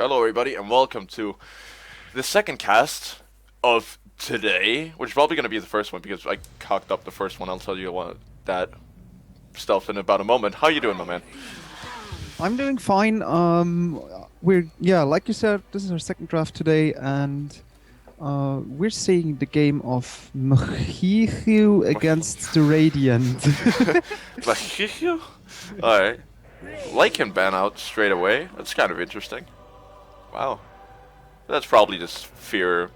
Hello, everybody, and welcome to the second cast of today, which is probably going to be the first one because I cocked up the first one. I'll tell you that stuff in about a moment. How you doing, my man? I'm doing fine. Like you said, this is our second draft today, and we're seeing the game of Mchichu against the Radiant. Mchichu? Alright. Lycan ban out straight away. That's kind of interesting. Wow. That's probably just fear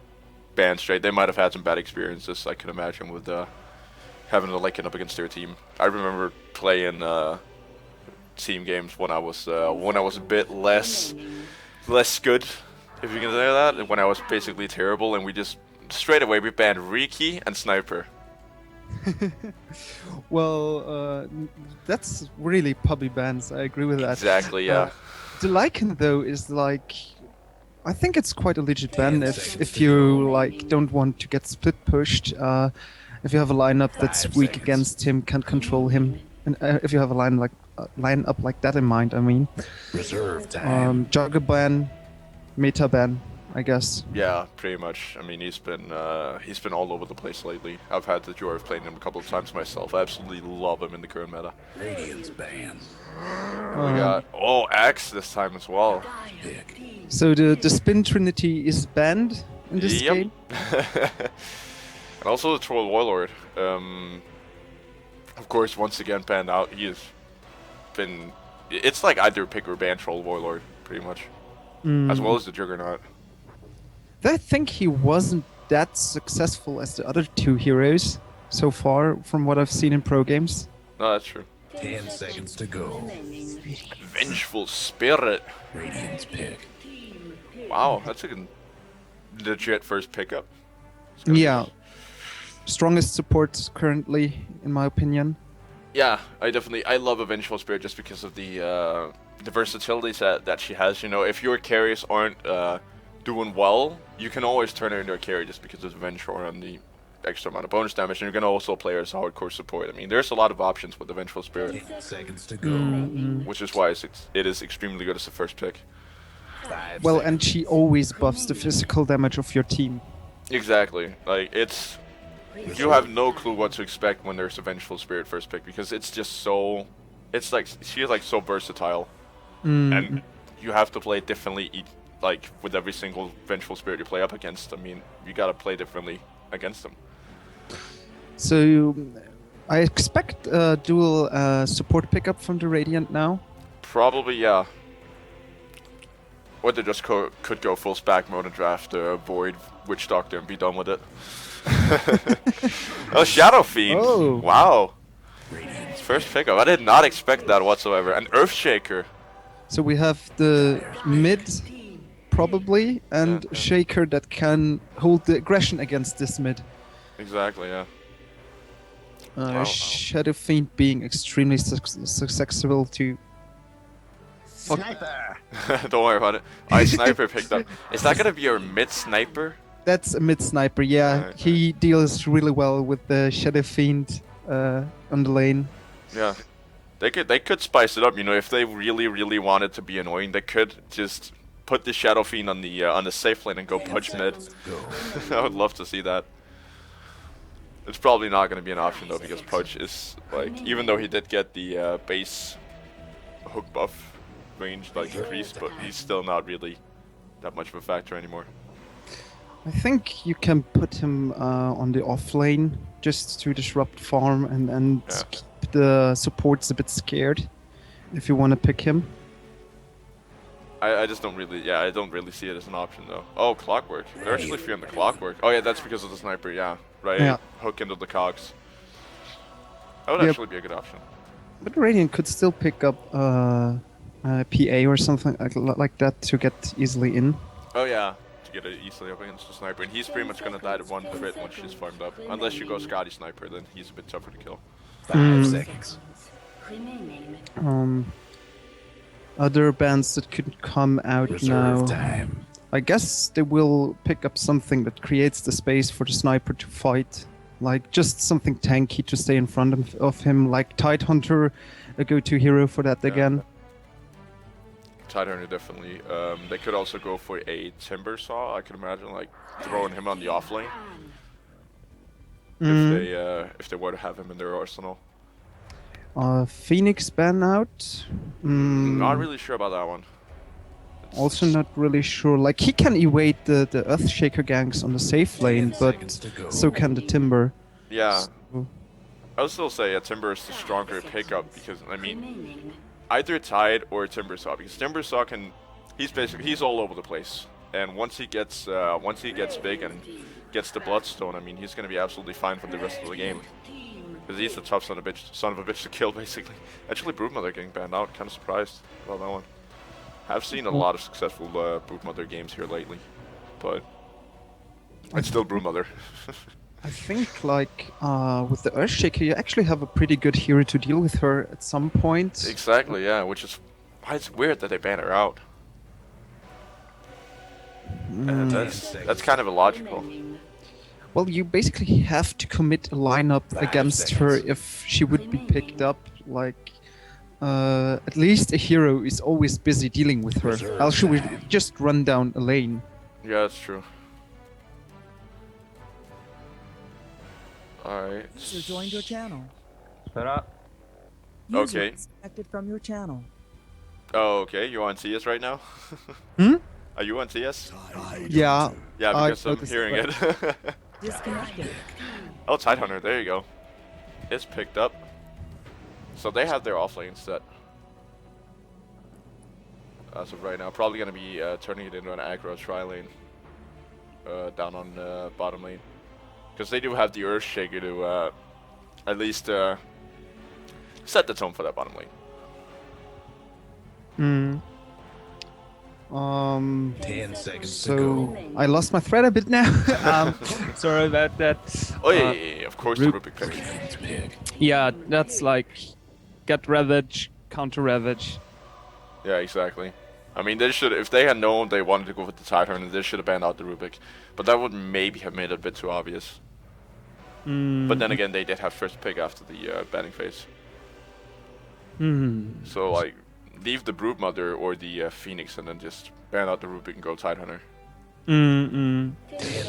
ban straight. They might have had some bad experiences, I can imagine, with having the Lycan up against their team. I remember playing team games when I was a bit less good, if you can say that, and when I was basically terrible, and we just straight away we banned Riki and Sniper. Well, that's really puppy bans. I agree with that. Exactly, yeah. The Lycan though is like, I think it's quite a legit ban if you like don't want to get split pushed. If you have a lineup that's weak against him, can't control him, and if you have a line up like that in mind, I mean. Reserve time. Jugger ban, meta ban, I guess. Yeah, pretty much. I mean, he's been all over the place lately. I've had the joy of playing him a couple of times myself. I absolutely love him in the current meta. Radiance ban. We got Axe this time as well. Pick. So the Spin Trinity is banned in this game? And also the Troll Warlord. Of course, once again banned out. He has been... It's like either pick or ban Troll Warlord, pretty much. As well as the Juggernaut. I think he wasn't that successful as the other two heroes so far, from what I've seen in pro games. No, that's true. 10 seconds to go. Vengeful Spirit. Radiance pick. Wow, that's a legit first pickup. Yeah. Strongest support currently, in my opinion. Yeah, I love a Vengeful Spirit just because of the versatility that she has. You know, if your carries aren't doing well, you can always turn her into a carry just because of the Vengeful and the extra amount of bonus damage, and you're going to also play her as a hardcore support. I mean, there's a lot of options with the Vengeful Spirit. 10 seconds to go. Which is why it is extremely good as the first pick. 5 Well, seconds. and she always buffs the physical damage of your team. Exactly. Like, you have no clue what to expect when there's a Vengeful Spirit first pick, because it's just so... It's like, she is like so versatile. And you have to play differently, like, with every single Vengeful Spirit you play up against. I mean, you gotta play differently against them. So I expect a dual support pickup from the Radiant now. Probably, yeah. Or they just could go full SPAC mode and draft Void Witch Doctor and be done with it. Oh, Shadow Fiend! Oh. Wow! Radiance First pickup. I did not expect that whatsoever. An Earthshaker. So we have the mid, probably, and Yeah. Shaker that can hold the aggression against this mid. Exactly, yeah. Wow. Shadow Fiend being extremely susceptible to... Sniper. Don't worry about it. I Sniper picked up. Is that gonna be your mid sniper? That's a mid sniper, yeah. Okay. He deals really well with the Shadow Fiend on the lane. Yeah. They could spice it up, you know, if they really wanted to be annoying, they could just put the Shadow Fiend on the safe lane and go 10 punch mid. seconds to go. I would love to see that. It's probably not going to be an option though, because Pudge is like, even though he did get the base hook buff range like increased, but he's still not really that much of a factor anymore. I think you can put him on the off lane just to disrupt farm and Yeah. keep the supports a bit scared if you want to pick him. I just don't really, I don't really see it as an option though. Oh, Clockwork. They're actually free on the Clockwork. Oh yeah, that's because of the Sniper, yeah. Right, Yeah. hook into the cogs. That would Yep. actually be a good option. But Radiant could still pick up PA or something like that to get easily in. Oh yeah, to get it easily up against the Sniper. And he's pretty much going to die to one crit once she's farmed up. Unless you go Scotty Sniper, then he's a bit tougher to kill. 5 seconds. Other bands that could come out now. Reserve time. I guess they will pick up something that creates the space for the sniper to fight. Like just something tanky to stay in front of him, like Tidehunter, a go-to hero for that again. Tidehunter definitely. They could also go for a Timber Saw. I could imagine like throwing him on the off lane if they were to have him in their arsenal. Phoenix ban out. Not really sure about that one. Also not really sure. Like, he can evade the Earthshaker ganks on the safe lane, 10 but seconds to go. so can the Timber. Yeah, So, I would still say a Timber is the stronger pickup because I mean, either Tide or Timber Saw because Timber Saw he's all over the place, and once he gets big and gets the Bloodstone, I mean he's gonna be absolutely fine for the rest of the game because he's a tough son of a bitch to kill basically. Actually, Broodmother getting banned out, kind of surprised about that one. I've seen a lot of successful Broodmother games here lately, but it's still Broodmother. I think, like, with the Earthshaker, you actually have a pretty good hero to deal with her at some point. Exactly, yeah, which is why it's weird that they ban her out. And that's kind of illogical. Well, you basically have to commit a lineup against her if she would be picked up. Like, at least a hero is always busy dealing with her. Else she would just run down a lane. Yeah, that's true. Alright. User joined your channel. Okay. User disconnected from your channel. Oh, okay. You on TS right now? Hmm? Are you on TS? Yeah. Yeah, because I'm noticed hearing that. it. Disconnected. Oh, Tidehunter, there you go. It's picked up. So they have their offlane set. As of right now. Probably going to be turning it into an aggro tri-lane. Down on bottom lane. Because they do have the Earthshaker to at least set the tone for that bottom lane. 10 seconds to So go. I lost my thread a bit now. Sorry about that. Oh yeah, of course the Rubik pick. Radiant's pick. Yeah, that's like get Ravage, counter Ravage. Yeah, exactly. I mean, they should, if they had known they wanted to go with the Tidehunter, they should have banned out the Rubik. But that would maybe have made it a bit too obvious. But then again, they did have first pick after the banning phase. So like, leave the Broodmother or the Phoenix and then just ban out the Rubik and go Tidehunter. 10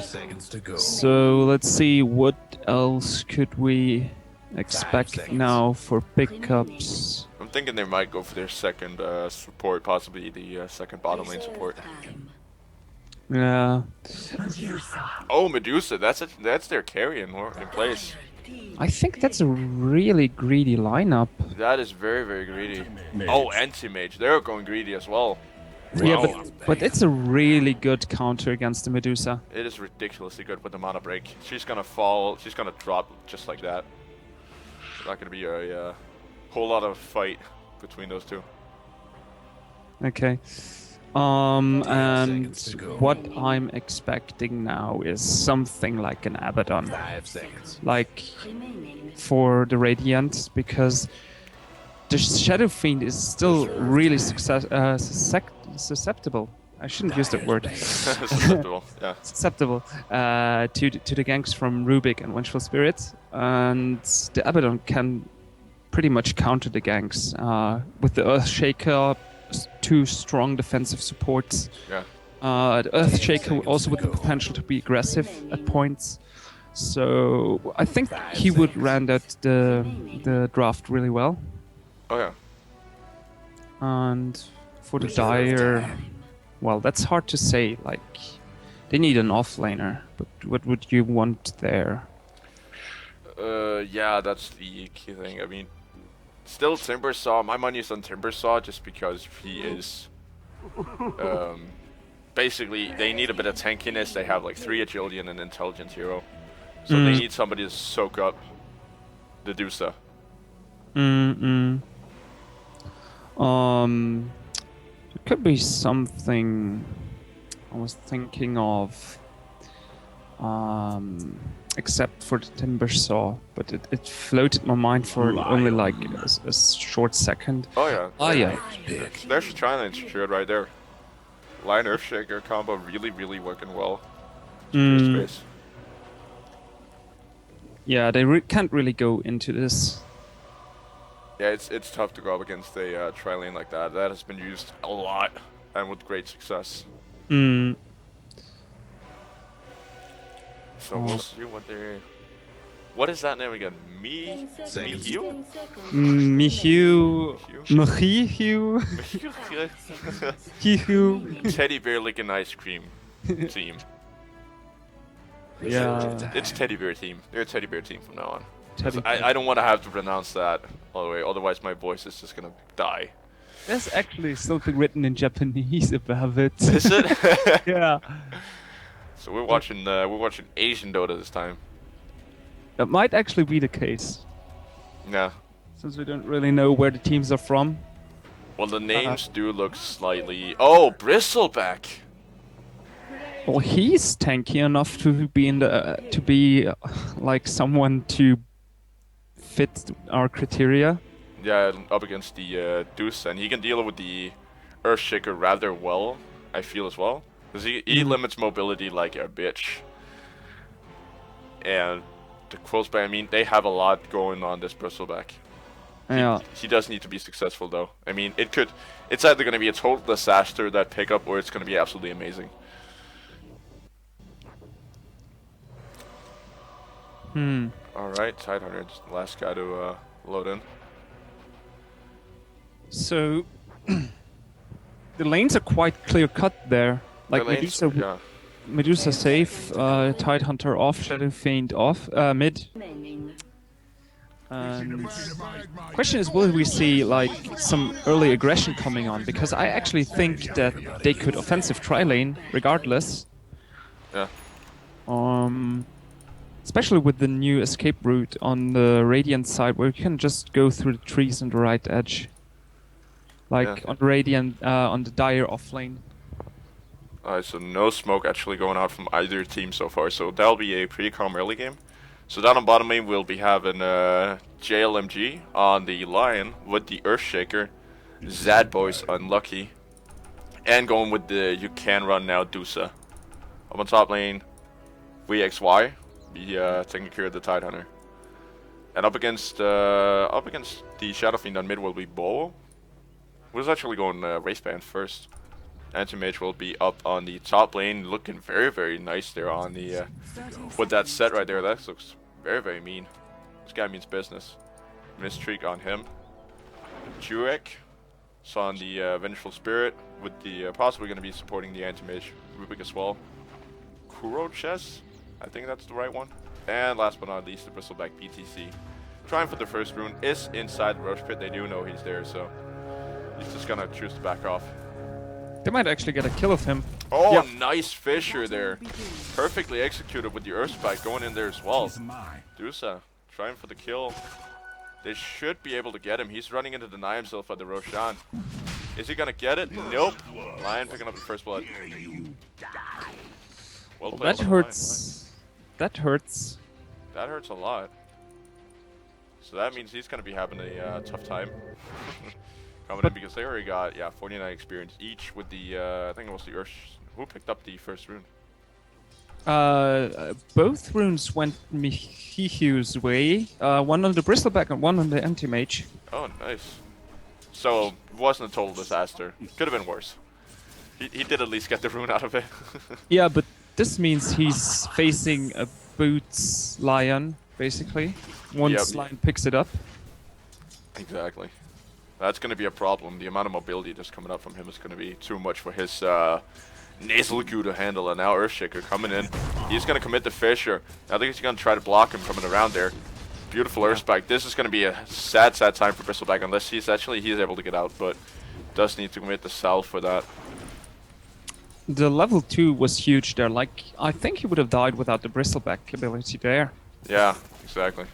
seconds to go. So let's see, what else could we expect seconds. now for pickups? I'm thinking they might go for their second support, possibly the second bottom lane support. Yeah, Oh, Medusa, that's their carry in place. I think that's a really greedy lineup. That is very, very greedy. Oh, Anti-Mage, they're going greedy as well. Yeah, Wow. but it's a really good counter against the Medusa. It is ridiculously good with the mana break. She's gonna fall, she's gonna drop just like that. It's not gonna be a whole lot of fight between those two. Okay. And seconds to go. what I'm expecting now is something like an Abaddon. 5 seconds. Like for the Radiant, because the Shadow Fiend is still really susceptible. I shouldn't use that word. Susceptible, yeah. Susceptible to the ganks from Rubik and Vengeful Spirit, and the Abaddon can pretty much counter the ganks with the Earthshaker, 2 strong defensive supports. Yeah. The Earthshaker also with the potential to be aggressive at points. So I think he would round out the draft really well. Oh yeah. And for the Dire, well, that's hard to say. Like, they need an offlaner, but what would you want there? Yeah, that's the key thing. I mean, still Timbersaw. My money is on Timbersaw just because he is. Basically, they need a bit of tankiness. They have like 3 agility and an intelligent hero, so they need somebody to soak up the Dusa. It could be something I was thinking of, except for the Timbersaw, but it floated my mind for only like a short second. Oh yeah. Oh yeah. There's trying to secured right there. Line Earthshaker combo really working well. Space. Yeah, they can't really go into this. Yeah, it's tough to go up against a tri-lane like that. That has been used a lot and with great success. Mm. So we'll see what they're... What is that name again? Mihu? Mihu. Mihu. Mihu. Teddy bear licking ice cream team. Yeah. It's teddy bear team. They're a teddy bear team from now on. Teddy I don't want to have to pronounce that all the way, otherwise my voice is just gonna die. There's actually something written in Japanese about it. Is it? Yeah. So we're watching Asian Dota this time. That might actually be the case, Yeah. since we don't really know where the teams are from. Well, the names do look slightly... Oh, Bristleback! Well, he's tanky enough to be in the to be like someone to fit our criteria. Yeah, up against the Deuce, and he can deal with the Earthshaker rather well, I feel as well. Because he limits mobility like a bitch. And the Quillsback, I mean, they have a lot going on this Bristleback. Yeah. He does need to be successful though. I mean, it's either going to be a total disaster, that pickup, or it's going to be absolutely amazing. Alright, Tidehunter's the last guy to load in. So the lanes are quite clear cut there. Like The lanes- Medusa, yeah. Medusa safe, Tidehunter off, Shadow Fiend off, mid. And question is, will we see like some early aggression coming on? Because I actually think that they could offensive tri-lane regardless. Yeah. Especially with the new escape route on the Radiant side, where you can just go through the trees on the right edge. Like Yeah. on Radiant, on the Dire off lane. Alright, so no smoke actually going out from either team so far, so that'll be a pretty calm early game. So down on bottom lane we'll be having JLMG on the Lion with the Earthshaker, Zad Boys unlucky, and going with the you can run now Dusa. Up on top lane, VXY be taking care of the Tidehunter. And up against the Shadow Fiend on mid will be Bo. Who's actually going race band first. Anti-Mage will be up on the top lane, looking very, very nice there on the with that set right there. That looks very, very mean. This guy means business. Mistreak on him. Jurek is on the Vengeful Spirit with the possibly going to be supporting the Anti-Mage Rubik as well. Kuroches, I think that's the right one. And last but not least, the Bristleback BTC. Trying for the first rune is inside the Rush Pit. They do know he's there, so he's just gonna choose to back off. They might actually get a kill of him. Oh, Yep. nice Fisher there. Perfectly executed with the Earth Spike going in there as well. Dusa trying for the kill. They should be able to get him. He's running in to deny himself at the Roshan. Is he gonna get it? Nope. Lion picking up the first blood. Well played That by the Lion. hurts. That hurts. That hurts a lot. So that means he's gonna be having a tough time coming in, because they already got 49 experience each with the I think it was the Earth. Who picked up the first rune? Both runes went Mihihu's way. One on the Bristleback and one on the Anti-Mage. Oh, nice. So it wasn't a total disaster. Could have been worse. He did at least get the rune out of it. Yeah, but this means he's facing a Boots Lion, basically. Once Yep. Lion picks it up. Exactly. That's going to be a problem. The amount of mobility just coming up from him is going to be too much for his nasal goo to handle. And now Earthshaker coming in. He's going to commit the Fisher. I think he's going to try to block him coming around there. Beautiful Earth Spike. This is going to be a sad, sad time for Bristleback unless he's able to get out, but does need to commit the salve for that. The level 2 was huge there. Like, I think he would have died without the Bristleback ability there. Yeah, exactly.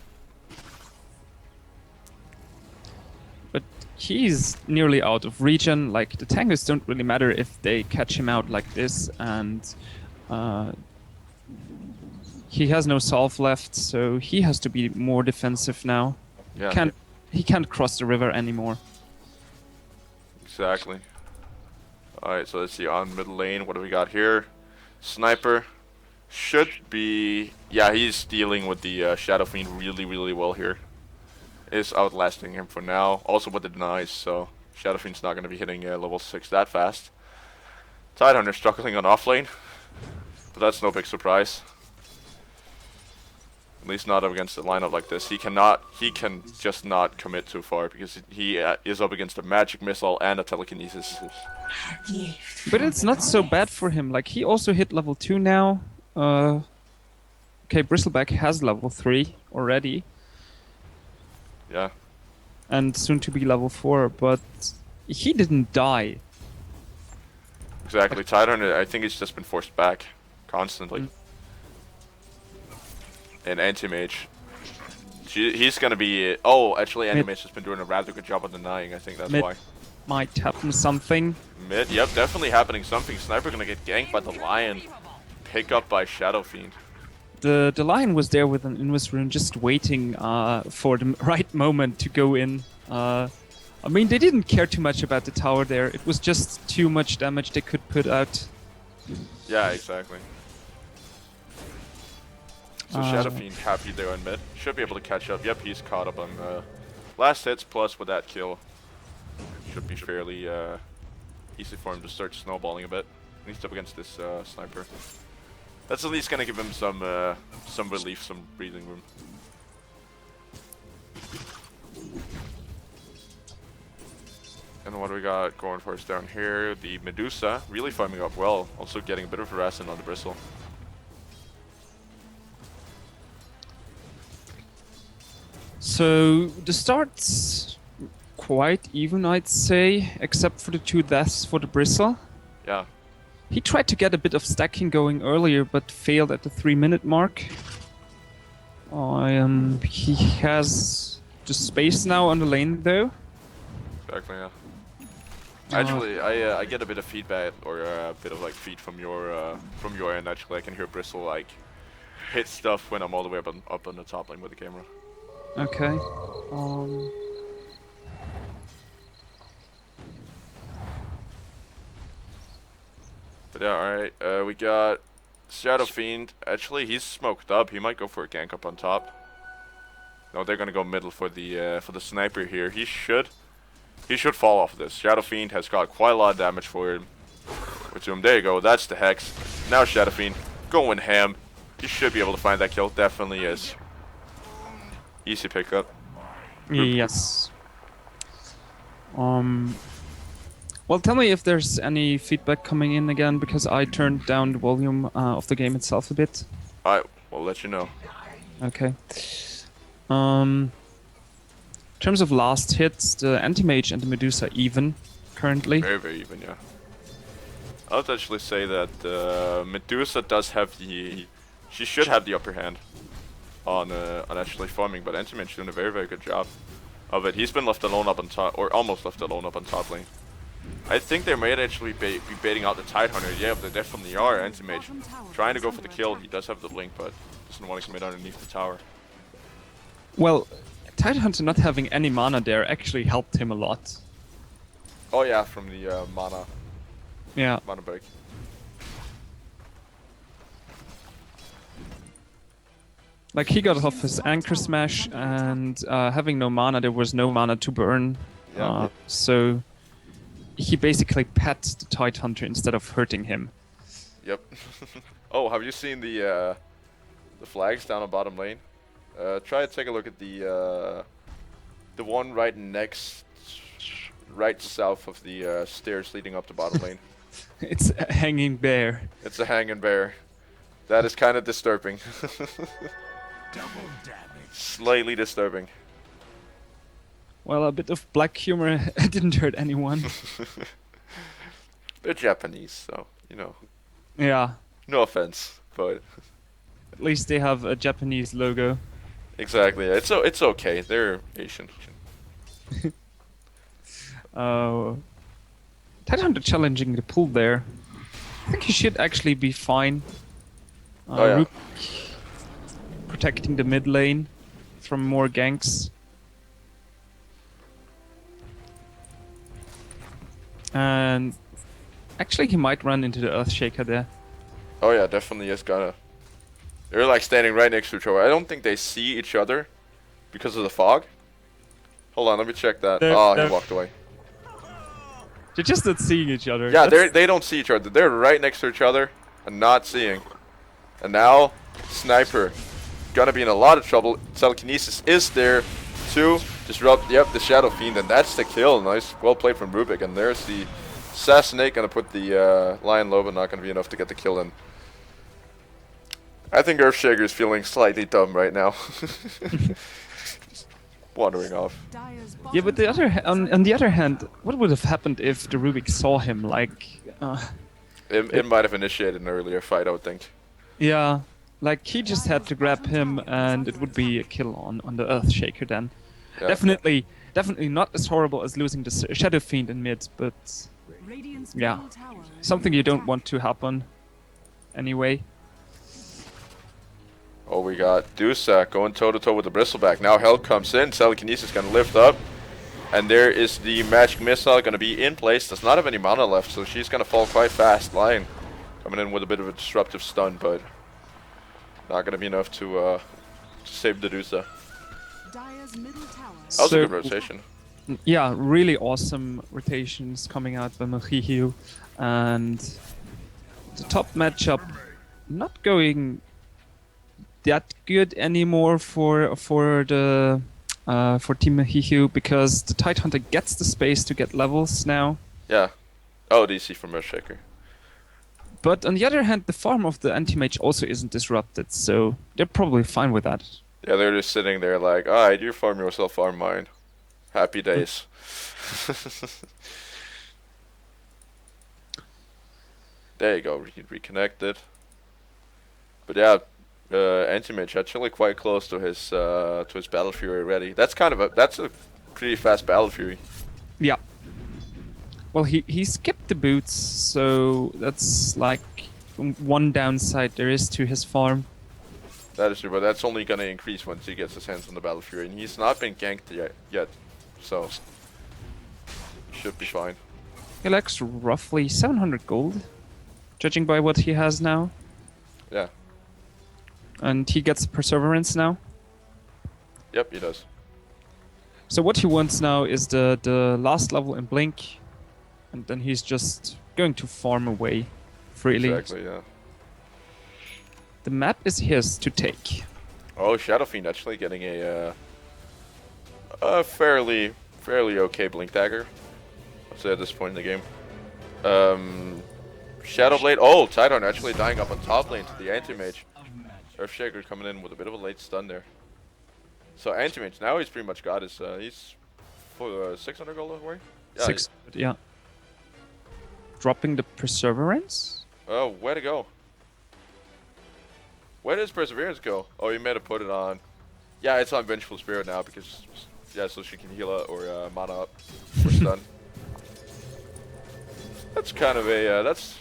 But he's nearly out of regen. Like, the tankers don't really matter if they catch him out like this, and he has no salve left, so he has to be more defensive now. Yeah, He can't cross the river anymore. exactly. Alright, so let's see, on middle lane, what do we got here? Sniper should be... Yeah, he's dealing with the Shadow Fiend really, really well here. is outlasting him for now. Also with the denies, so Shadow Fiend's not going to be hitting level 6 that fast. Tidehunter struggling on offlane, but that's no big surprise. At least not up against a lineup like this. He can just not commit too far because he is up against a magic missile and a telekinesis. But it's not so bad for him. Like, he also hit level 2 now. Okay, Bristleback has level 3 already. Yeah. And soon to be level 4, but he didn't die. Exactly. Tidehunter, I think he's just been forced back constantly. And Anti-Mage. He's gonna be... Oh, actually Anti-Mage has been doing a rather good job of denying, I think that's Mid why. might happen something. Mid, yep, definitely happening something. Sniper gonna get ganked by the Lion. Pick up by Shadow Fiend. The Lion was there with an Invis rune just waiting for the right moment to go in. I mean, they didn't care too much about the tower there. It was just too much damage they could put out. Yeah, exactly. So Shadow Fiend happy there on mid. Should be able to catch up. Yep, he's caught up on last hits, plus with that kill. Should be fairly easy for him to start snowballing a bit. He's up against this sniper. That's at least gonna give him some relief, some breathing room. And what do we got going for us down here? The Medusa really farming up well, also getting a bit of harassment on the Bristle. So the start's quite even, I'd say, except for the 2 deaths for the Bristle. Yeah. He tried to get a bit of stacking going earlier, but failed at the 3-minute mark. He has the space now on the lane, though. Exactly, yeah. Actually, I get a bit of feedback, or a bit of like feed from your end. Actually, I can hear Bristle like hit stuff when I'm all the way up on the top lane with the camera. Okay. But yeah, alright. We got Shadow Fiend. Actually, he's smoked up. He might go for a gank up on top. No, they're gonna go middle for the sniper here. He should fall off of this. Shadow Fiend has got quite a lot of damage for him. To him. There you go. That's the Hex. Now Shadow Fiend going ham. He should be able to find that kill. Definitely is. Easy pickup. Yes. Well, tell me if there's any feedback coming in again, because I turned down the volume of the game itself a bit. Alright, we'll let you know. Okay. In terms of last hits, the Anti-Mage and the Medusa even, currently. Very, very even, yeah. I would actually say that Medusa does have the... She should have the upper hand on actually farming, but Anti-Mage doing a very, very good job of it. He's been left alone up on top, or almost left alone up on top lane. I think they might actually be baiting out the Tidehunter. Yeah, but they definitely are. Anti-Mage trying to go for the kill. He does have the blink, but doesn't want to commit underneath the tower. Well, Tidehunter not having any mana there actually helped him a lot. Oh yeah, from the mana break. Like, he got off his Anchor Smash, and having no mana, there was no mana to burn. Yeah. So he basically pet the Tidehunter instead of hurting him. Yep. Oh, have you seen the flags down on bottom lane? Try to take a look at the one right south of the stairs leading up to bottom lane. It's a hanging bear. It's a hanging bear. That is kind of disturbing. Double damage. Slightly disturbing. Well, a bit of black humor didn't hurt anyone. They're Japanese, so, you know. Yeah. No offense, but... At least they have a Japanese logo. Exactly, it's okay. They're Asian. Tidehunter challenging the pull there. I think he should actually be fine. Oh, yeah. Rook protecting the mid lane from more ganks. And actually he might run into the Earthshaker there. Oh yeah, definitely is gonna. They're like standing right next to each other. I don't think they see each other because of the fog. Hold on, let me check that. They're- Oh, he they're- walked away. They're just not seeing each other. Yeah, That's- they don't see each other. They're right next to each other and not seeing. And now, Sniper gonna be in a lot of trouble. Telekinesis is there to disrupt, yep, the Shadow Fiend, and that's the kill. Nice, well played from Rubik. And there's the Assassinate, gonna put the Lion Low, but not gonna be enough to get the kill in. I think Earthshaker is feeling slightly dumb right now. Wandering off. Yeah, but on the other hand, what would have happened if the Rubik saw him? Like, It might have initiated an earlier fight, I would think. yeah, like he just had to grab him, and it would be a kill on the Earthshaker then. Yeah. Definitely not as horrible as losing the Shadow Fiend in mid, but yeah, something you don't want to happen anyway. Oh, we got Dusak going toe-to-toe with the Bristleback. Now Hell comes in. Telekinesis going to lift up. And there is the Magic Missile going to be in place. Does not have any mana left, so she's going to fall quite fast. Lion coming in with a bit of a disruptive stun, but not going to be enough to save the Dusa. That was a good rotation. Yeah, really awesome rotations coming out by Mohihiu. And the top matchup not going that good anymore for Team Mohihiu, because the Tidehunter gets the space to get levels now. Yeah. Oh, DC from Earthshaker. But on the other hand, the farm of the anti-mage also isn't disrupted, so they're probably fine with that. Yeah, they're just sitting there like, alright, you farm yourself, farm mine. Happy days. There you go, reconnected. But yeah, Anti-Mage actually quite close to his Battle Fury already. That's a pretty fast Battle Fury. Yeah. Well, he skipped the boots, so that's like one downside there is to his farm. That is true, but that's only gonna increase once he gets his hands on the Battle Fury, and he's not been ganked yet, so should be fine. He lacks roughly 700 gold, judging by what he has now. Yeah. And he gets Perseverance now. Yep, he does. So what he wants now is the last level in Blink, and then he's just going to farm away freely. Exactly, yeah. The map is his to take. Oh, Shadow Fiend actually getting a fairly okay Blink Dagger, I'd say at this point in the game. Shadow Blade. Oh, Tidon actually dying up on top lane to the Anti-Mage. Earthshaker coming in with a bit of a late stun there. So Anti-Mage, now he's pretty much got his, he's for 600 gold away? Yeah, 600, yeah. Dropping the Perseverance? Oh, way to go. Where does Perseverance go? Oh, you might have put it on. Yeah, it's on Vengeful Spirit now because, yeah, so she can heal up or mana up for stun. That's kind of a, that's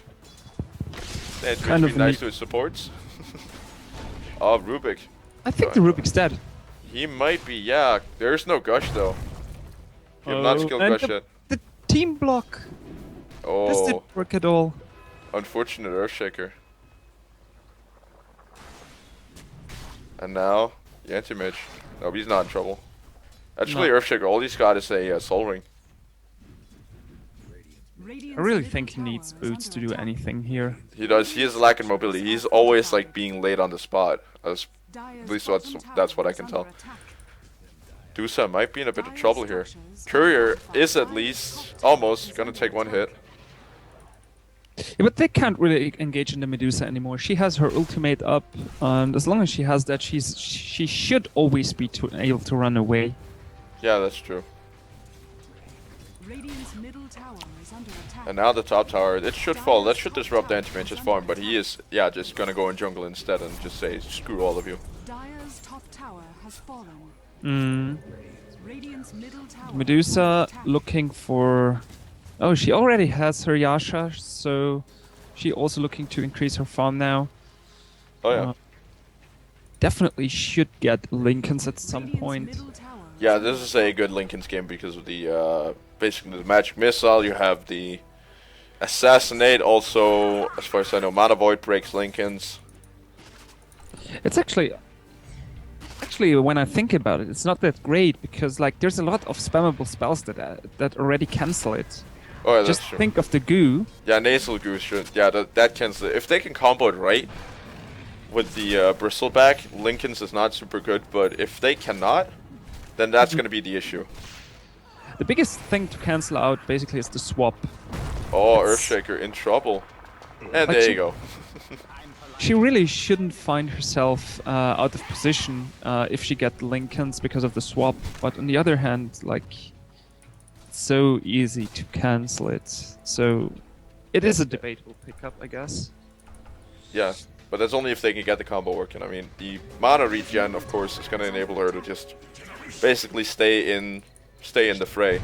kind of nice to his supports. Oh, Rubik. I think the Rubik's dead. He might be, yeah. There's no Gush though. You have not skilled and Gush yet. The team block. This Oh, didn't work at all. unfortunate Earthshaker. And now, the Anti-Mage. No, he's not in trouble. Actually, No. Earthshaker, all he's got is a Soul Ring. I really think he needs boots to do anything here. He does. He is lacking mobility. He's always like being laid on the spot. At least that's what I can tell. Dusa might be in a bit of trouble here. Courier is at least almost gonna take one hit. Yeah, but they can't really engage in the Medusa anymore. She has her ultimate up, and as long as she has that, she should always be able to run away. Yeah, that's true. And now the top tower, it should fall. That should disrupt the Anti-Mage's farm, but he is, yeah, just gonna go in jungle instead and just say, screw all of you. Medusa looking for... Oh, she already has her Yasha, so she also looking to increase her farm now. Oh yeah. Definitely should get Lincolns at some point. Yeah, this is a good Lincoln's game because of the, basically the Magic Missile, you have the Assassinate, also, as far as I know, Mana Void breaks Lincoln's. It's actually... Actually, when I think about it, it's not that great because like there's a lot of spammable spells that already cancel it. Oh, yeah, that's Just true. think of the goo. Yeah, Nasal Goose should. Yeah, that cancels it. If they can combo it right with the Bristleback, Lincoln's is not super good, but if they cannot, then that's going to be the issue. The biggest thing to cancel out basically is the swap. Oh, It's- Earthshaker in trouble. And Like there she- you go. She really shouldn't find herself out of position if she get Lincolns because of the swap. But on the other hand, like, it's so easy to cancel it. So it is a debatable pickup, I guess. Yeah, but that's only if they can get the combo working. I mean, the mana regen, of course, is going to enable her to just basically stay in the fray.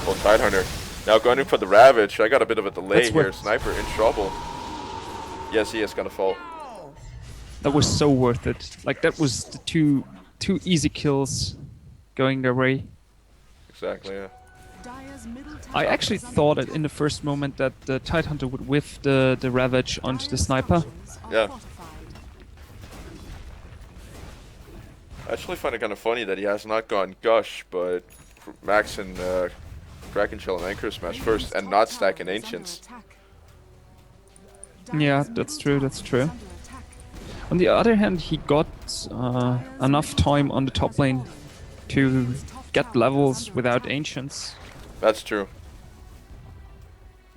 Oh, Tidehunter. Now going in for the Ravage. I got a bit of a delay That's here. what- Sniper in trouble. Yes, he is going to fall. That was so worth it. Like that was the two easy kills going their way. Exactly, yeah. I actually thought in the first moment that the Tidehunter would whiff the Ravage onto the sniper. Yeah. I actually find it kind of funny that he has not gone Gush, but Max and Kraken Shell and Anchor Smash first and not stacking Ancients. Yeah, that's true, that's true. On the other hand, he got enough time on the top lane to get levels without Ancients. That's true.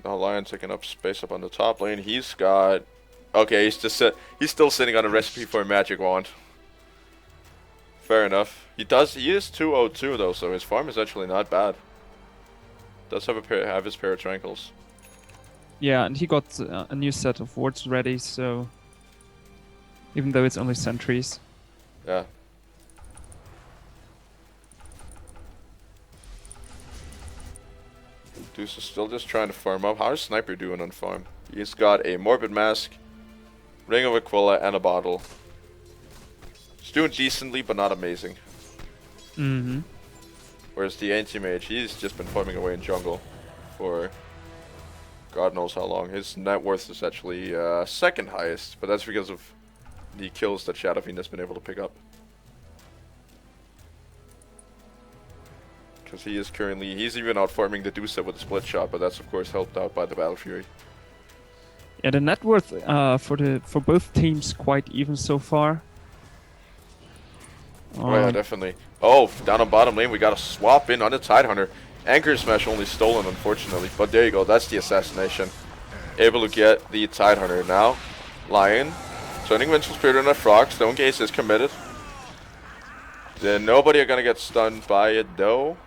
Now Lion taking up space up on the top lane. He's got... Okay, he's still sitting on a recipe for a magic wand. Fair enough. He is 202 though, so his farm is actually not bad. Does have his pair of Tranquils. Yeah, and he got a new set of wards ready, so... Even though it's only sentries. Yeah. Deuce is still just trying to farm up. How's Sniper doing on farm? He's got a Morbid Mask, Ring of Aquila, and a bottle. He's doing decently, but not amazing. Mm-hmm. Whereas the Anti-Mage, he's just been farming away in jungle for God knows how long. His net worth is actually second highest, but that's because of the kills that Shadow Fiend has been able to pick up. Because he is currently, he's even out farming the Dusa with a split shot, but that's of course helped out by the Battle Fury. Yeah, the net worth for both teams quite even so far. Oh yeah, definitely. Oh, down on bottom lane, we got a swap in on the Tidehunter. Anchor Smash only stolen, unfortunately, but there you go, that's the assassination. Able to get the Tidehunter now. Lion, turning Vengeful Spirit on a frog, Stone Gaze is committed. Then nobody are gonna get stunned by it though.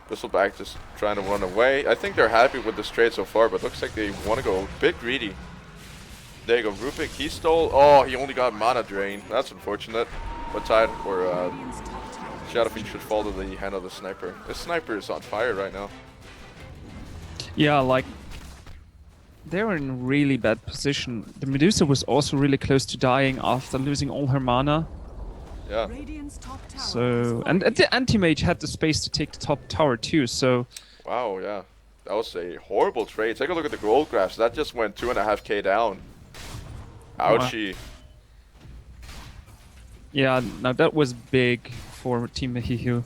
Bristleback just trying to run away. I think they're happy with this trade so far, but looks like they want to go a bit greedy. There you go, Rupik, he stole, oh, he only got mana drain. That's unfortunate. But Shadow Fiend should fall to the hand of the Sniper. This Sniper is on fire right now. Yeah, like they're in really bad position. The Medusa was also really close to dying after losing all her mana. Yeah. So and the Anti-Mage had the space to take the top tower too. So Wow, yeah. That was a horrible trade. Take a look at the gold graphs. That just went 2.5k down. Ouchie. yeah, now that was big for Team Mehihu.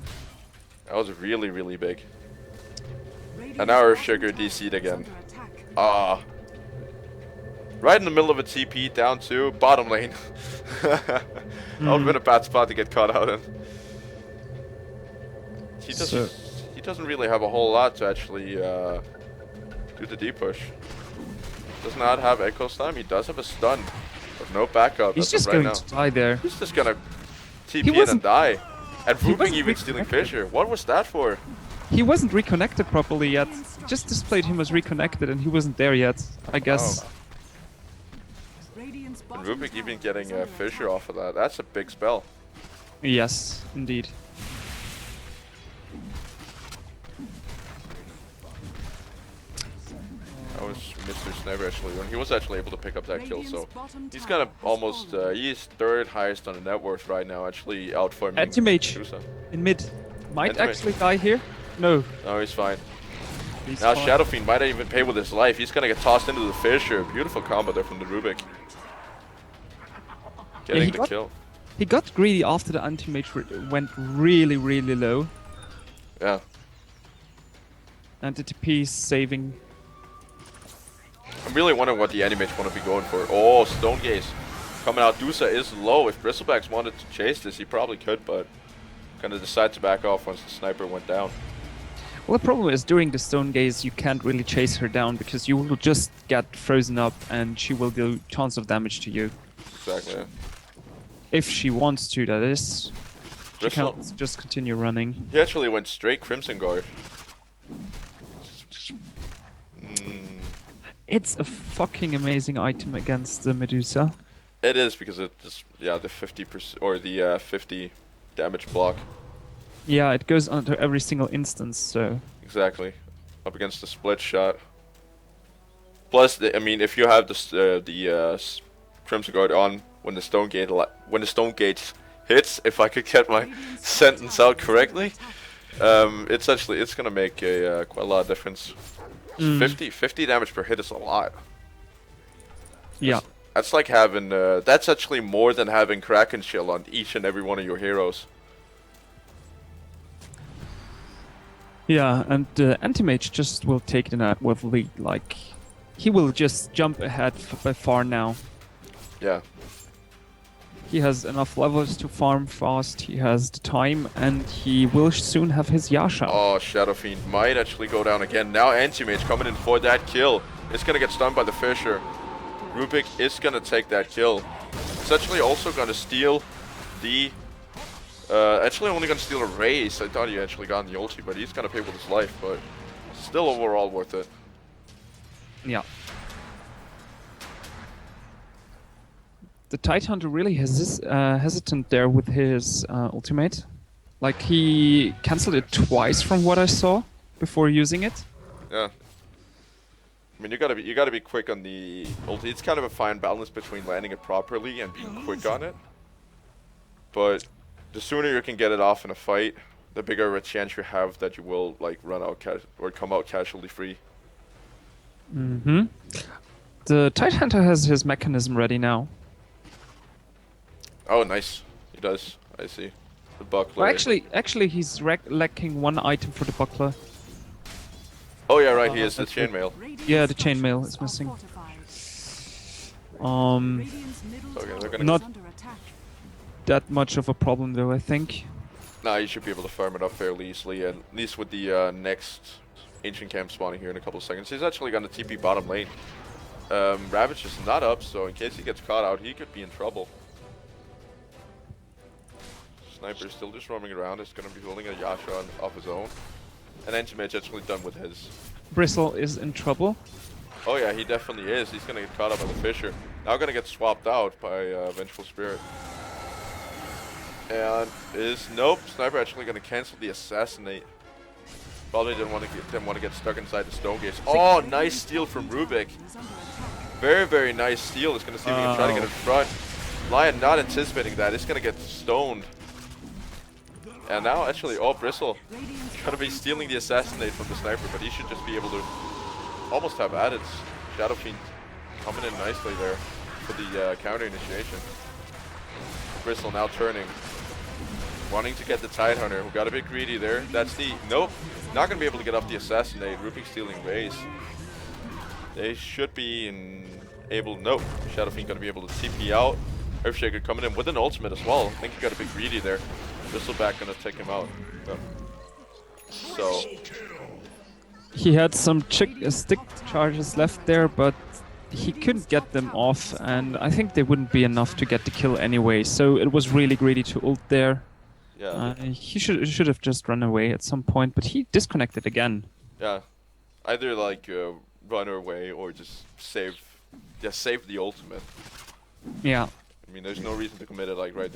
That was really, really big. And now our Sugar DC'd again. Ah. Right in the middle of a TP down to bottom lane. That would have been a bad spot to get caught out in. He doesn't really have a whole lot to actually do the deep push. Does not have Echo Slam. He does have a stun, but no backup. He's as just of right going now. to die there. He's just gonna TP He in and wasn't- die. And he Rupik wasn't even stealing reconnected. Fissure. What was that for? He wasn't reconnected properly yet. Just displayed him as reconnected and he wasn't there yet, I guess. Oh. And Rupik even getting a Fissure off of that. That's a big spell. Yes, indeed. That was Mr. Sniper actually, when he was actually able to pick up that kill, so he's gonna almost, he's third highest on the net worth right now, actually outfarming Anti-Mage Medusa. in mid. Might Anti-Mage. actually die here. No. No, he's fine. He's Now fine. Shadow Fiend might even pay with his life. He's gonna get tossed into the Fissure. Beautiful combo there from the Rubik. Getting he the got- kill. He got greedy after the anti-mage went really, really low. Yeah. And the TP is saving. I'm really wondering what the animates want to be going for. Oh, Stone Gaze coming out. Dusa is low. If Bristlebacks wanted to chase this, he probably could, but gonna decide to back off once the sniper went down. Well, the problem is during the Stone Gaze you can't really chase her down because you will just get frozen up and she will do tons of damage to you. Exactly. Yeah. If she wants to, that is. She Bristle. can't just continue running. He actually went straight Crimson Guard. It's a fucking amazing item against the Medusa. It is because it just the 50% or the 50 damage block. Yeah, it goes onto every single instance, so... Exactly. Up against the split shot. Plus, I mean, if you have the Crimson Guard on when the Stone Gate hits, if I could get my sentence out correctly, it's gonna make a quite a lot of difference. 50 damage per hit is a lot. Yeah. That's like having that's actually more than having Kraken Shield on each and every one of your heroes. Yeah, and the anti-mage just will take the net with lead, like... He will just jump ahead by far now. Yeah. He has enough levels to farm fast, he has the time, and he will soon have his Yasha. Oh, Shadow Fiend might actually go down again. Now Anti-Mage coming in for that kill. It's gonna get stunned by the Fisher. Rubik is gonna take that kill. It's actually also gonna steal the... actually only gonna steal a race. I thought he actually got the ulti, but he's gonna pay with his life, but still overall worth it. Yeah. The Tidehunter really hesitant there with his ultimate. Like, he cancelled it twice from what I saw before using it. Yeah. I mean, you gotta be quick on the ulti. It's kind of a fine balance between landing it properly and being quick on it. But the sooner you can get it off in a fight, the bigger a chance you have that you will like run out or come out casualty free. Mm-hmm. The Tidehunter has his mechanism ready now. Oh, nice. He does. I see. The buckler. Well, actually, he's lacking one item for the buckler. Oh yeah, right. He is the chainmail. Yeah, the chainmail is missing. Okay, they're gonna Not that much of a problem though, I think. Nah, you should be able to farm it up fairly easily, at least with the next Ancient Camp spawning here in a couple of seconds. He's actually gonna TP bottom lane. Ravage is not up, so in case he gets caught out, he could be in trouble. Sniper's still just roaming around. He's gonna be holding a Yasha off his own. And Anti-Mage actually done with his. Bristle is in trouble. Oh yeah, he definitely is. He's gonna get caught up by the Fisher. Now gonna get swapped out by Vengeful Spirit. And nope. Sniper actually gonna cancel the assassinate. Probably didn't want to get stuck inside the Stone Gaze. Oh, nice steal from Rubik. Very, very nice steal. He's gonna see if he can try to get in front. Lion not anticipating that. He's gonna get stoned. And now actually, Bristle gonna be stealing the assassinate from the sniper, but he should just be able to almost have added. Shadow Fiend coming in nicely there for the counter initiation. Bristle now turning, wanting to get the Tidehunter, who got a bit greedy there. That's the nope, not gonna be able to get off the assassinate. Rubik stealing raise. They should be nope. Shadow Fiend gonna be able to TP out. Earthshaker coming in with an ultimate as well. I think he got a bit greedy there. Bristleback gonna take him out. Yeah. So he had some stick charges left there, but he couldn't get them off, and I think they wouldn't be enough to get the kill anyway. So it was really greedy to ult there. yeah, He should have just run away at some point, but he disconnected again. yeah. Either like run away or just save the ultimate. Yeah. I mean, there's no reason to commit it like right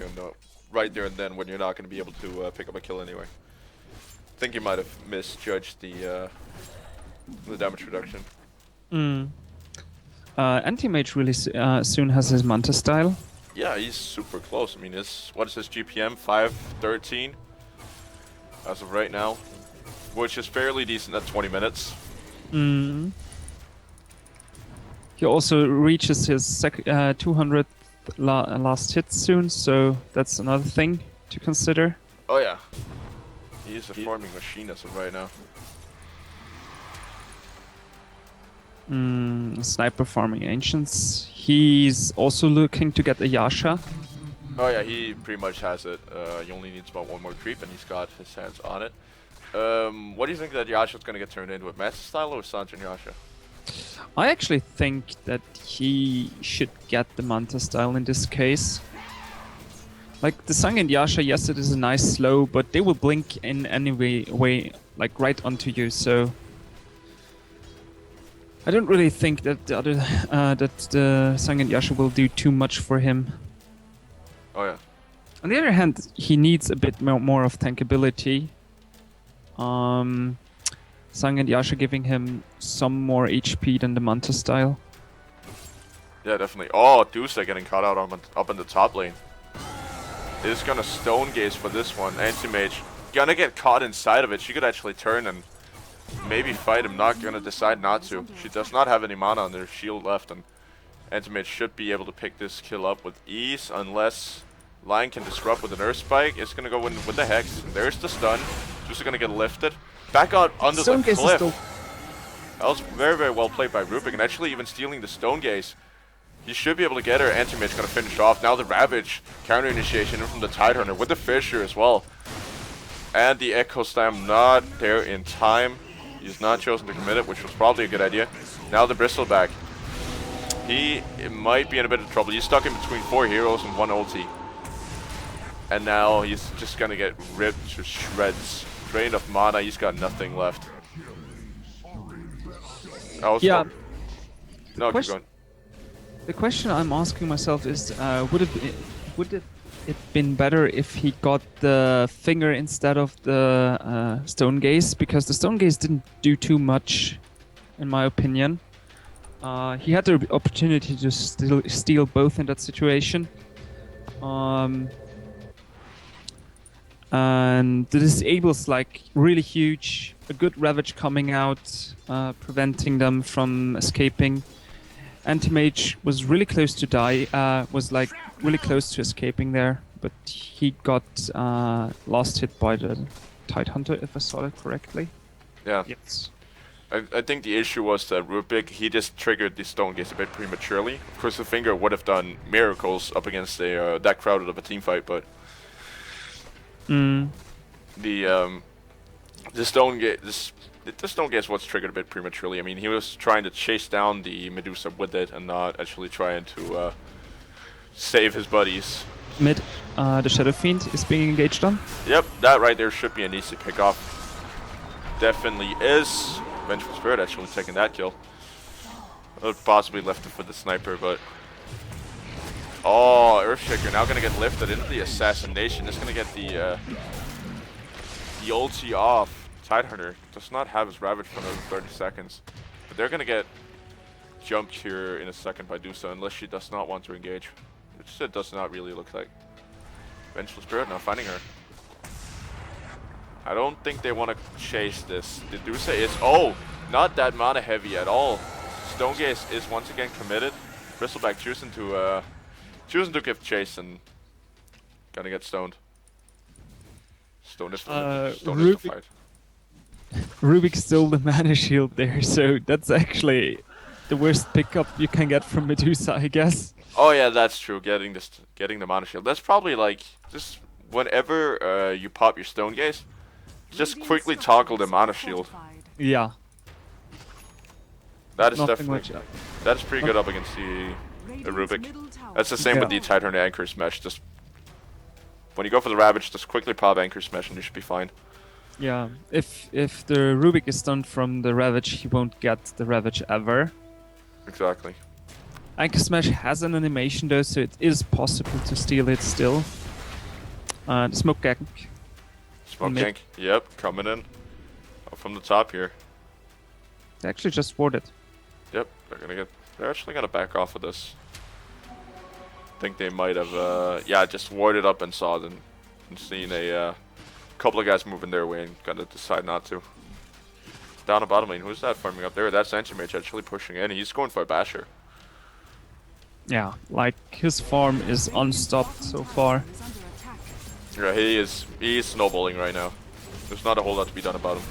there and then when you're not going to be able to pick up a kill anyway. I think you might have misjudged the damage reduction. Anti-Mage really soon has his Manta style. Yeah, he's super close. I mean, what is his GPM? 513 as of right now, which is fairly decent at 20 minutes. He also reaches his 200,000 last hit soon, so that's another thing to consider. Oh yeah. He is a farming machine as of right now. Sniper farming ancients. He's also looking to get a Yasha. Oh yeah, he pretty much has it. He only needs about one more creep and he's got his hands on it. What do you think that Yasha's gonna get turned into? With Master Style or Sanjin Yasha? I actually think that he should get the Manta style in this case. Like the Sangin Yasha, yes, it is a nice slow, but they will blink in any way like right onto you. So I don't really think that the other that the Sangin Yasha will do too much for him. Oh yeah. On the other hand, he needs a bit more of tankability. Sang and Yasha giving him some more HP than the Manta style. Yeah, definitely. Oh, Dusa getting caught out up in the top lane. Is gonna stone gaze for this one. Anti-Mage gonna get caught inside of it. She could actually turn and maybe fight him. Not gonna decide not to. She does not have any mana on their shield left, and Anti-Mage should be able to pick this kill up with ease unless Lion can disrupt with an Earth Spike. It's gonna go in with the Hex. There's the stun. Dusa gonna get lifted. Back out under the cliff. That was very, very well played by Rubik, and actually even stealing the Stone Gaze. He should be able to get her. Anti-Mage gonna finish off. Now the Ravage counter initiation in from the Tidehunter with the Fissure as well. And the Echo Slam not there in time. He's not chosen to commit it, which was probably a good idea. Now the Bristleback. He might be in a bit of trouble. He's stuck in between 4 heroes and 1 ulti. And now he's just gonna get ripped to shreds. Drained of mana, he's got nothing left. Yeah. No, keep going. The question I'm asking myself is, would it been better if he got the finger instead of the Stone Gaze? Because the Stone Gaze didn't do too much, in my opinion. He had the opportunity to steal both in that situation. And the disables like really huge, a good Ravage coming out, preventing them from escaping. Anti-Mage was really close to die, was like really close to escaping there, but he got last hit by the Tidehunter, if I saw it correctly. Yeah. Yes. I think the issue was that Rubik, he just triggered the Stone Gaze a bit prematurely. Of course, the finger would have done miracles up against that crowded of a team fight, but the Stone Gaze was triggered a bit prematurely. I mean, he was trying to chase down the Medusa with it and not actually trying to save his buddies. Mid, the Shadow Fiend is being engaged on. Yep, that right there should be an easy pick off. Definitely is. Vengeful Spirit actually taking that kill. I would possibly left it for the sniper, but oh, Earthshaker now gonna get lifted into the assassination. It's gonna get the ulti off. Tidehunter does not have his Ravage for another 30 seconds, but they're gonna get jumped here in a second by Dusa unless she does not want to engage, which it does not really look like. Vengeful Spirit now finding her. I don't think they want to chase this. The Dusa is not that mana heavy at all. Stone Gaze is once again committed. Bristleback choosing to give chase and gonna get stoned. Stone is the fight. Rubik's still the mana shield there, so that's actually the worst pickup you can get from Medusa, I guess. Oh yeah, that's true. Getting the mana shield. That's probably like just whenever you pop your Stone Gaze, just quickly toggle the mana shield. Yeah. That is Nothing definitely much. that's pretty good up against the Rubik. That's the same with the Tidehunter Anchor Smash. Just when you go for the Ravage, just quickly pop Anchor Smash and you should be fine. Yeah, if the Rubik is stunned from the Ravage, he won't get the Ravage ever. Exactly. Anchor Smash has an animation though, so it is possible to steal it still. The Smoke Gank. Smoke Gank. Yep, coming in from the top here. They actually just warded. Yep, they're actually gonna back off of this. I think they might have just warded up and saw them and seen a couple of guys moving their way and gonna decide not to. Down the bottom lane, who's that farming up there? That's Anti-Mage actually pushing in. He's going for a Basher. Yeah, like his farm is unstopped so far. Yeah, he is snowballing right now. There's not a whole lot to be done about him.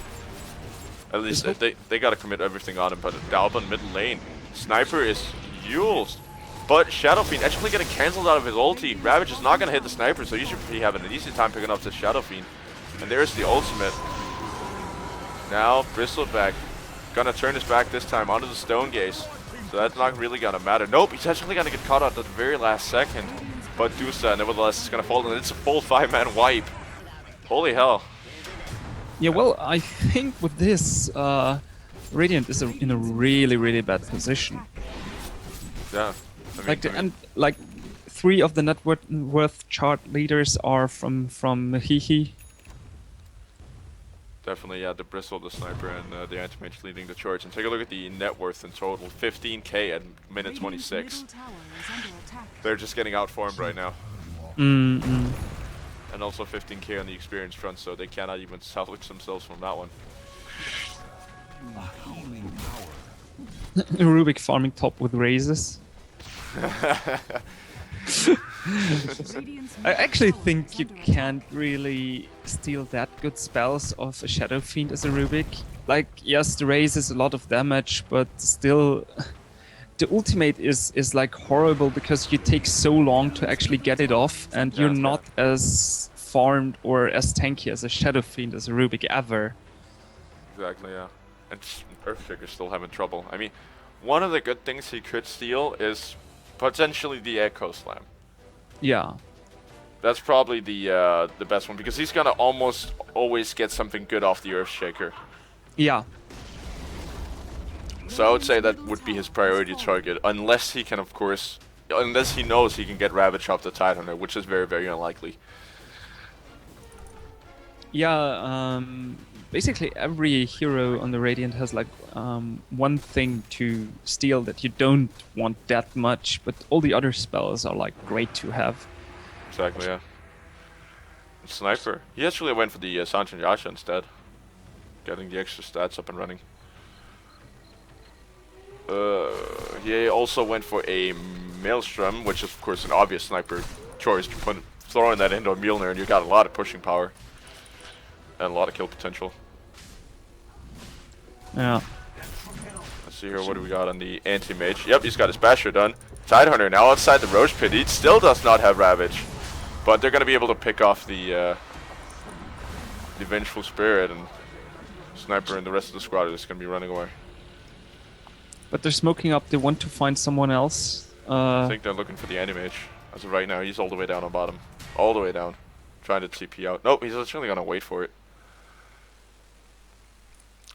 At least they gotta commit everything on him, but down in middle lane, Sniper is used. But Shadow Fiend actually getting cancelled out of his ulti. Ravage is not gonna hit the Sniper, so he should be having an easy time picking up the Shadow Fiend. And there's the ultimate. Now Bristleback gonna turn his back this time onto the Stone Gaze. So that's not really gonna matter. Nope, he's actually gonna get caught out at the very last second. But Dusa nevertheless is gonna fall, and it's a full 5-man wipe. Holy hell. Yeah, well, I think with this, Radiant is in a really bad position. Yeah. I mean, And like 3 of the net worth chart leaders are from Hihi. definitely, yeah, the Bristle, the Sniper, and the Anti-Mage leading the charge. And take a look at the net worth in total. 15k at minute 26. They're just getting outformed right now. And also 15k on the experience front, so they cannot even salvage themselves from that one. Rubik farming top with raises. I actually think you can't really steal that good spells of a Shadow Fiend as a Rubik. Like, yes, the raise is a lot of damage, but still, the ultimate is like horrible because you take so long to actually get it off, and you're not as farmed or as tanky as a Shadow Fiend as a Rubik ever. Exactly, yeah. And Earthshaker's still having trouble. I mean, one of the good things he could steal is potentially the Echo Slam. Yeah. That's probably the best one, because he's gonna almost always get something good off the Earthshaker. Yeah. So I would say that would be his priority target, unless he can, of course, unless he knows he can get Ravage off the Tidehunter, which is very unlikely. Yeah, basically every hero on the Radiant has like one thing to steal that you don't want that much, but all the other spells are like great to have. Exactly, yeah. Sniper. He actually went for the Sanchen Yasha instead, getting the extra stats up and running. He also went for a Maelstrom, which is of course an obvious sniper choice. Throwing that into a Mjolnir, and you got a lot of pushing power and a lot of kill potential. Yeah. Let's see here, what do we got on the Anti-Mage? Yep, he's got his Basher done. Tidehunter now outside the Roach Pit. He still does not have Ravage, but they're going to be able to pick off the Vengeful Spirit, and Sniper and the rest of the squad are just going to be running away. But they're smoking up. They want to find someone else. I think they're looking for the Anti-Mage. As of right now, he's all the way down on bottom. All the way down. Trying to TP out. Nope, he's actually going to wait for it.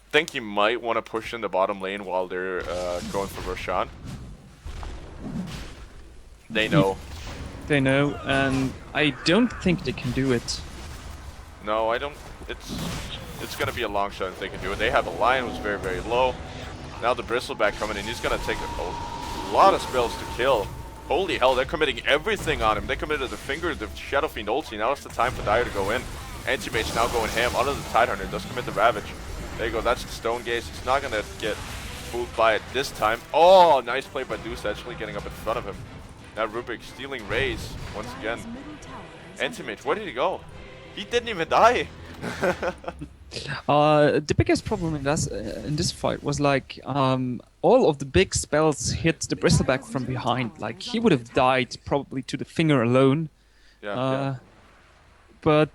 Think he might want to push in the bottom lane while they're going for Roshan. They know. They know, and I don't think they can do it. No, I don't. It's going to be a long shot if they can do it. They have a Lion who's very low. Now the Bristleback coming in. He's going to take a lot of spells to kill. Holy hell, they're committing everything on him. They committed the Finger, the Shadow Fiend ulti. Now it's the time for Dire to go in. Anti-Mage now going ham. Under the Tidehunter does commit the Ravage. There you go, that's the Stone Gaze. He's not going to get fooled by it this time. Oh, nice play by Deuce, actually getting up in front of him. Now Rubik stealing Raze once again. Anti-Mage, where did he go? He didn't even die. The biggest problem in this fight was like all of the big spells hit the Bristleback from behind. Like he would have died probably to the Finger alone. Yeah. But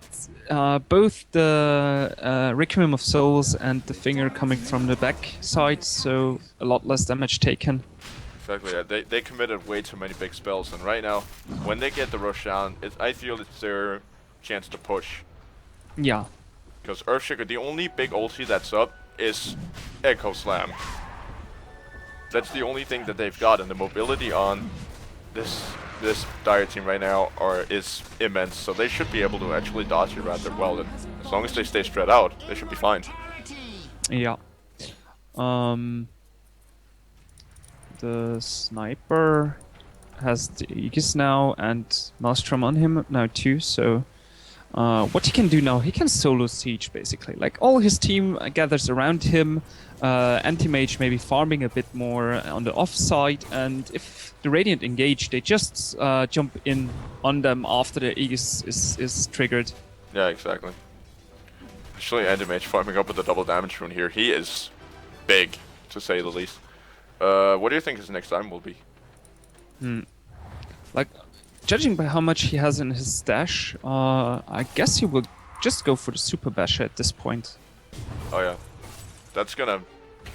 both the Requiem of Souls and the Finger coming from the back side, so a lot less damage taken. Exactly, yeah. They committed way too many big spells, and right now, when they get the Roshan, I feel it's their chance to push. Yeah. Because Earthshaker, the only big ulti that's up is Echo Slam. That's the only thing that they've got, and the mobility on this Dire team right now is immense, so they should be able to actually dodge it rather well, and as long as they stay spread out, they should be fine. Yeah. The Sniper has the Aegis now, and Maelstrom on him now too, so What he can do now, he can solo siege basically. Like all his team gathers around him. Anti-mage maybe farming a bit more on the offside, and if the Radiant engage, they just jump in on them after the Aegis is triggered. Yeah, exactly. Actually, Anti-Mage farming up with the double damage rune here. He is big, to say the least. What do you think his next item will be? Like, judging by how much he has in his stash, I guess he will just go for the Super Basher at this point. Oh yeah, that's gonna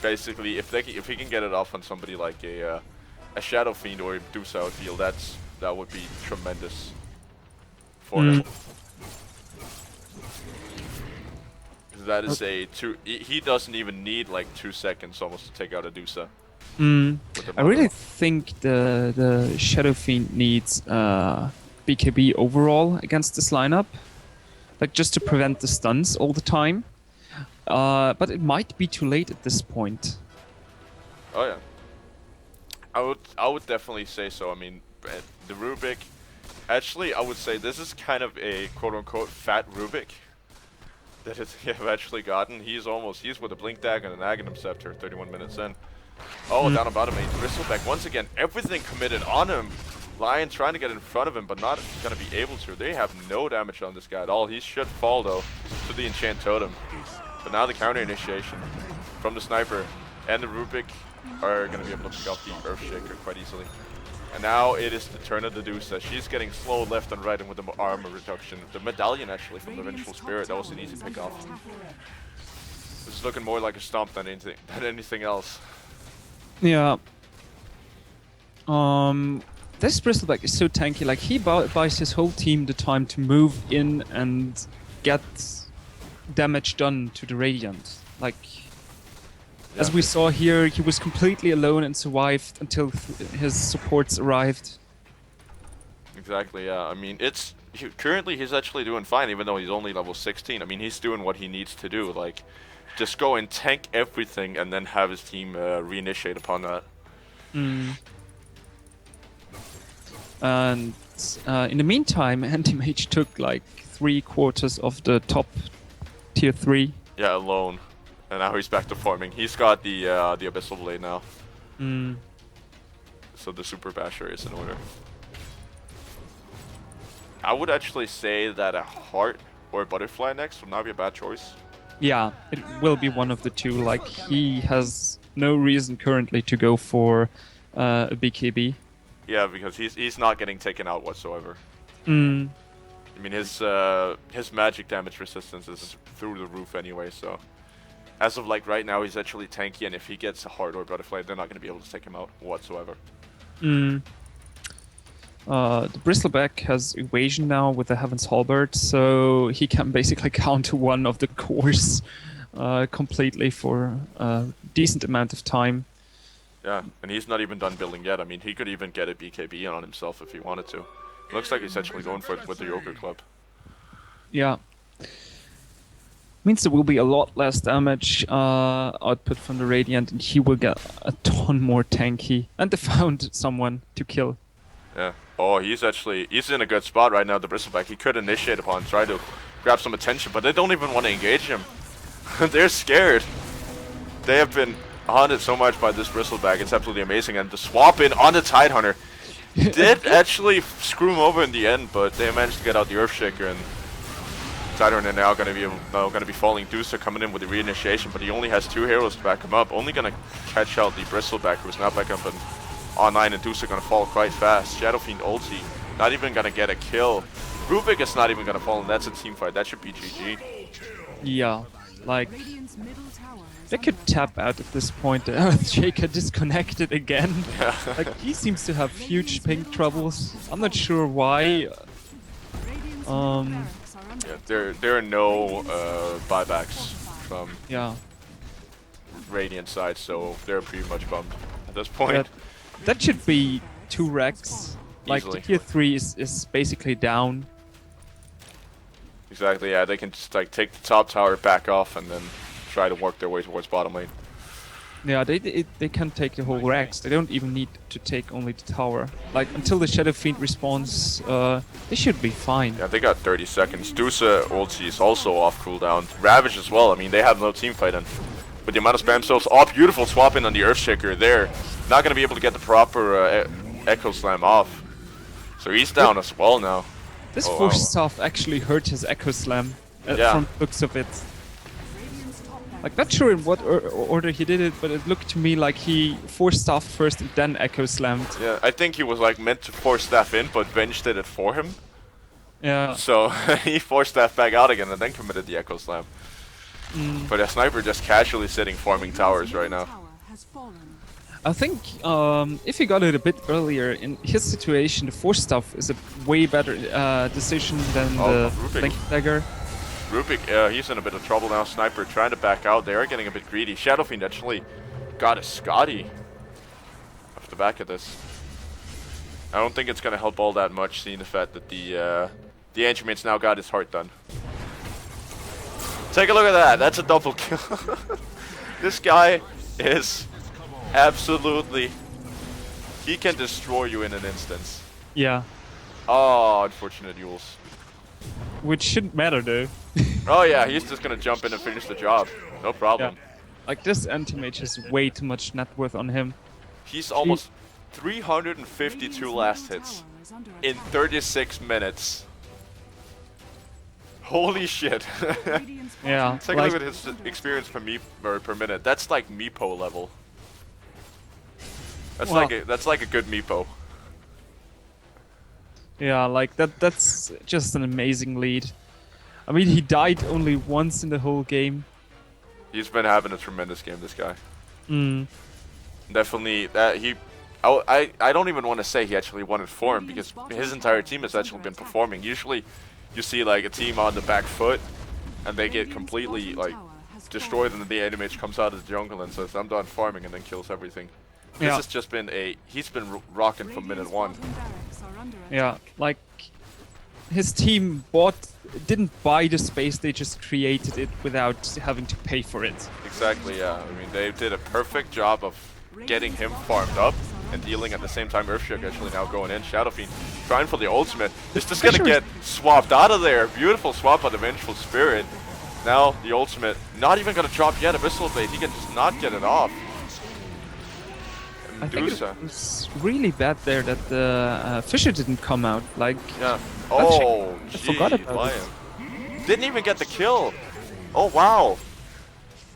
basically if he can get it off on somebody like a Shadow Fiend or a Deuce outfield, that would be tremendous for him. That is he doesn't even need like 2 seconds almost to take out a Dusa. I really think the Shadow Fiend needs BKB overall against this lineup, like just to prevent the stuns all the time. But it might be too late at this point. Oh yeah, I would definitely say so. I mean, the Rubik. Actually, I would say this is kind of a quote-unquote fat Rubik that have actually gotten. He's with a Blink Dagger and an Aghanim Scepter 31 minutes in. Oh, down about him, Bristleback once again, everything committed on him. Lion trying to get in front of him, but not going to be able to. They have no damage on this guy at all. He should fall, though, to the Enchant Totem. But now the counter initiation from the Sniper and the Rubik are going to be able to pick up the Earthshaker quite easily. And now it is the turn of the Dusa. She's getting slow left and right and with the armor reduction. The medallion, actually, from the Vengeful Spirit, that was an easy pick off. It's looking more like a stomp than anything else. Yeah. This Bristleback is so tanky. Like he buys his whole team the time to move in and get damage done to the Radiant. Like, as we saw here, he was completely alone and survived until his supports arrived. Exactly. Yeah. I mean, currently he's actually doing fine, even though he's only level 16. I mean, he's doing what he needs to do. Like, just go and tank everything and then have his team reinitiate upon that. And in the meantime, Anti-Mage took like 3/4 of the top tier 3. Yeah, alone. And now he's back to farming. He's got the Abyssal Blade now. So the Super Basher is in order. I would actually say that a Heart or a Butterfly next would not be a bad choice. Yeah, it will be one of the two. Like, he has no reason currently to go for a BKB. Yeah, because he's not getting taken out whatsoever. I mean, his magic damage resistance is through the roof anyway, so... As of like right now, he's actually tanky, and if he gets a Heart or Butterfly, they're not going to be able to take him out whatsoever. The Bristleback has Evasion now with the Heaven's Halberd, so he can basically counter one of the cores completely for a decent amount of time. Yeah, and he's not even done building yet. I mean, he could even get a BKB on himself if he wanted to. Looks like he's actually going for it with the Yoga Club. Yeah. Means there will be a lot less damage output from the Radiant, and he will get a ton more tanky. And they found someone to kill. Yeah. Oh, he's in a good spot right now, the Bristleback. He could initiate upon, try to grab some attention, but they don't even want to engage him. They're scared. They have been haunted so much by this Bristleback. It's absolutely amazing. And the swap in on the Tidehunter did actually screw him over in the end, but they managed to get out the Earthshaker, and Tidehunter now going to be falling. Deuce are coming in with the reinitiation, but he only has 2 heroes to back him up. Only going to catch out the Bristleback, who's now back up and online, and Deuce are going to fall quite fast. Shadow Fiend ulti, not even going to get a kill. Rubik is not even going to fall, and that's a team fight. That should be GG. Yeah, like, they could tap out at this point. Earthshaker disconnected again. Yeah. Like, he seems to have huge ping troubles. I'm not sure why. Yeah, there are no buybacks from Radiant side, so they're pretty much bummed at this point. That should be 2 wrecks. Like, the tier 3 is basically down. Exactly, yeah, they can just like take the top tower, back off, and then try to work their way towards bottom lane. Yeah, they can take the whole racks. They don't even need to take only the tower. Like until the Shadow Fiend respawns, they should be fine. Yeah, they got 30 seconds. Dusa ulti is also off cooldown. Ravage as well. I mean, they have no team fight in. But the amount of spam souls, oh, beautiful swap in on the Earthshaker there. Not gonna be able to get the proper Echo Slam off. So he's down as well now. This Oh, force wow. stuff actually hurt his Echo Slam Yeah. from the looks of it. Like, not sure in what order he did it, but it looked to me like he force stuff first and then Echo Slammed. Yeah, I think he was like meant to force staff in, but Bench did it for him. Yeah. So he forced staff back out again and then committed the Echo Slam. But a sniper just casually sitting farming towers right now. I think if he got it a bit earlier, in his situation, the force stuff is a way better decision than Oh, the Rubik. Link Dagger. Rubik, he's in a bit of trouble now. Sniper trying to back out. They are getting a bit greedy. Shadow Fiend actually got a Scotty off the back of this. I don't think it's going to help all that much, seeing the fact that the Antimate's now got his heart done. Take a look at that. That's a double kill. This guy is absolutely... He can destroy you in an instance. Yeah. Oh, unfortunate Yules. Which shouldn't matter though. Oh yeah, he's just gonna jump in and finish the job. No problem. Yeah. Like, this anti-mage has way too much net worth on him. He's almost 352 last hits in 36 minutes. Holy shit. Yeah. Take a look at his experience per minute. That's like Meepo level. That's Well- like a good Meepo. Yeah, like that's just an amazing lead. I mean, he died only once in the whole game. He's been having a tremendous game, this guy. Mm. Definitely that I don't even want to say he actually won in form, because his entire team has actually been performing. Usually you see like a team on the back foot and they get completely like destroyed, and then the Animage comes out of the jungle and says, I'm done farming, and then kills everything. This Yeah. has just been he's been rocking from minute one. Yeah, like his team didn't buy the space, they just created it without having to pay for it. Exactly, yeah. I mean, they did a perfect job of getting him farmed up and dealing at the same time. Earthshock actually now going in. Shadow Fiend trying for the ultimate. It's just gonna get swapped out of there. Beautiful swap on the Vengeful Spirit. Now the ultimate not even gonna drop yet. Abyssal Blade, he can just not get it off. I think Medusa. it's really bad there that the Fisher didn't come out. Like, Yeah. Oh, I forgot gee, about Lion. Didn't even get the kill. Oh, wow.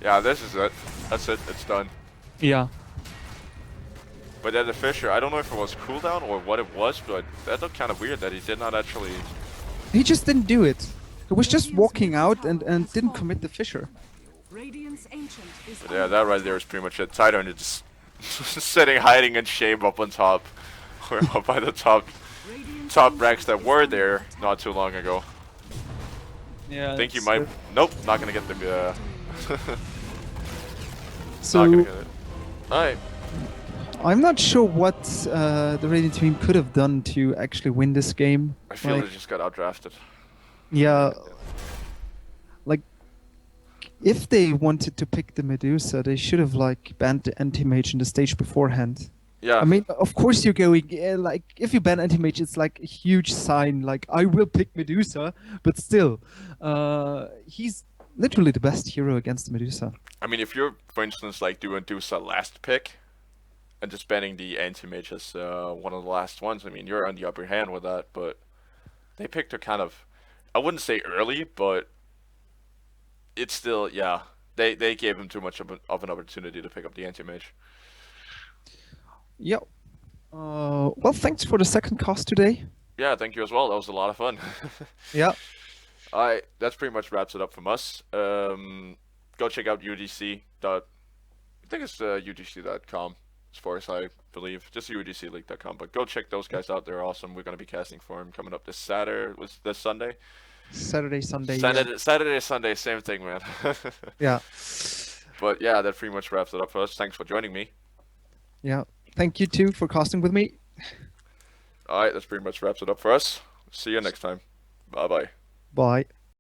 Yeah, this is it. That's it. It's done. yeah. But then the Fisher, I don't know if it was cooldown or what it was, but that looked kind of weird that he did not actually... He just didn't do it. He was just walking out and didn't commit the Fisher. But yeah, that right there is pretty much it. Tidon is just sitting, hiding in shame up on top. Or up by the top racks that were there not too long ago. Yeah. I think you might... Nope, not gonna get the... So not gonna get it. Alright. I'm not sure what the Radiant team could have done to actually win this game. I feel Like, they just got outdrafted. yeah. Like, if they wanted to pick the Medusa, they should have like banned the anti-mage in the stage beforehand. Yeah. I mean, of course you're going like, if you ban anti-mage, it's like a huge sign. Like, I will pick Medusa, but still, he's literally the best hero against the Medusa. I mean, if you're, for instance, like doing Dusa last pick and just banning the anti-mage as one of the last ones, I mean, you're on the upper hand with that, but they picked her kind of, I wouldn't say early, but it's still, yeah, they gave him too much of an opportunity to pick up the anti-mage. Yep. Well, thanks for the second cast today. Yeah, thank you as well. That was a lot of fun. Yeah. Alright, that's pretty much wraps it up from us. Go check out UDC. I think it's UDC.com, as far as I believe. Just UDCleague.com. But go check those guys out. They're awesome. We're going to be casting for them coming up this Saturday. Was this Sunday? Saturday, Sunday. Saturday, Sunday, same thing, man. Yeah. But yeah, that pretty much wraps it up for us. Thanks for joining me. Yeah. Thank you too for casting with me. Alright, that's pretty much wraps it up for us. See you next time. Bye-bye. Bye.